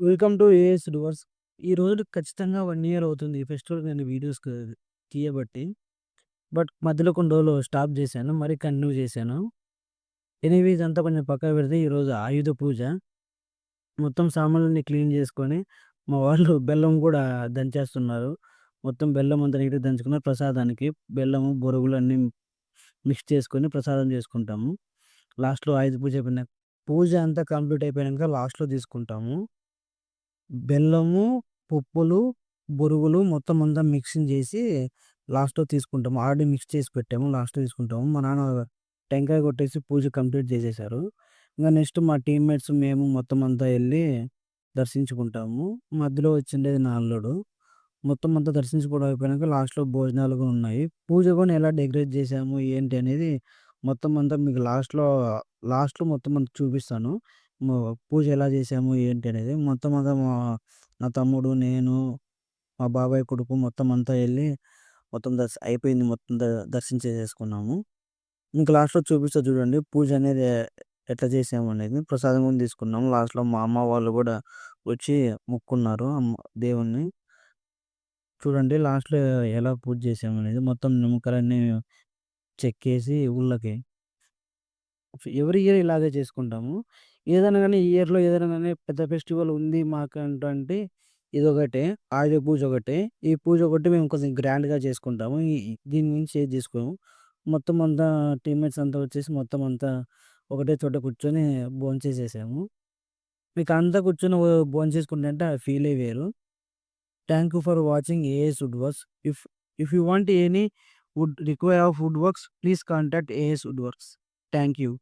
Welcome to as doers. ఈ రోజు ఖచ్చితంగా 1 ఇయర్ అవుతుంది. ఈ ఫెస్టివల్ నేను తీయబట్టి. బట్ మధ్యలో కొన్ని రోజులు స్టాప్ చేశాను. మరి కంటిన్యూ చేశాను. ఎనీవే ఇదంతా కొంచెం పక్కకు పెడితే ఈరోజు ఆయుధ పూజ. మొత్తం సామాన్లన్నీ క్లీన్ చేసుకొని, మా వాళ్ళు బెల్లం కూడా దంచేస్తున్నారు. మొత్తం బెల్లం అంతా నీట్‌గా దంచుకున్నారు. ప్రసాదానికి బెల్లము, బొరుగులు అన్నీ మిక్స్ చేసుకొని ప్రసాదం చేసుకుంటాము. లాస్ట్‌లో ఆయుధ పూజ అయిపోయినాక పూజ అంతా కంప్లీట్ అయిపోయినంక లాస్ట్‌లో తీసుకుంటాము. బెల్లము, పప్పులు, బొరుగులు మొత్తం అంతా మిక్సింగ్ చేసి లాస్ట్‌లో తీసుకుంటాము. ఆల్రెడీ మిక్స్ చేసి పెట్టాము. లాస్ట్‌లో తీసుకుంటాము. మా నాన్న టెంకాయ కొట్టేసి పూజ కంప్లీట్ చేసేసారు. ఇంక నెక్స్ట్ మా టీమ్‌మేట్స్ మేము మొత్తం అంతా ఎళ్లి దర్శించుకుంటాము. మధ్యలో వచ్చిండేది నా అల్లుడు. మొత్తం అంతా దర్శించుకోవడం అయిపోయినాక లాస్ట్‌లో భోజనాలు కూడా ఉన్నాయి. పూజ కూడా ఎలా డెకరేట్ చేశాము, ఏంటి అనేది మొత్తం అంతా మీకు లాస్ట్‌లో మొత్తం అంతా చూపిస్తాను. mo పూజ ఎలా చేశాము, ఏంటి అనేది. మొత్తం అంతా నా తమ్ముడు, నేను, మా బాబాయ్ కొడుకు మొత్తం అంతా ఎళ్లి మొత్తం అయిపోయింది. మొత్తం దర్శనం చేసేసుకున్నాము. ఇంక లాస్ట్‌లో చూపిస్తా చూడండి. పూజ అనేది ఎట్లా చేసాము అనేది. ప్రసాదం కూడా తీసుకున్నాము. లాస్ట్‌లో మా అమ్మ వాళ్ళు కూడా వచ్చి మొక్కుకున్నారు దేవుడిని. చూడండి లాస్ట్‌లో ఎలా పూజ చేసామనేది. మొత్తం నిమ్మకాయలన్నీ చెక్కేసి ఊర్లకి ఎవ్రీ ఇయర్ ఇలాగే చేసుకుంటాము. ఏదైనా గాని ఈ ఇయర్‌లో ఏదైనా గాని పెద్ద ఫెస్టివల్ ఉంది మాకంటే ఇదొకటే. ఆయుధ పూజ ఒకటే. ఈ పూజ ఒకటి మేము కొంచెం గ్రాండ్‌గా చేసుకుంటాము. దీని మించి ఏది చేసుకోము. మొత్తం అంతా టీమ్‌మేట్స్ అంతా వచ్చేసి మొత్తం అంతా ఒకటే చోట కూర్చొని భోంచేసేసాము. మీకు అంతా కూర్చొని భోంచేసుకుంటుంటే ఆ ఫీలే వేరు. Thank you for watching AS wood works. If if you want any wood require of wood works please contact AS wood works. Thank you.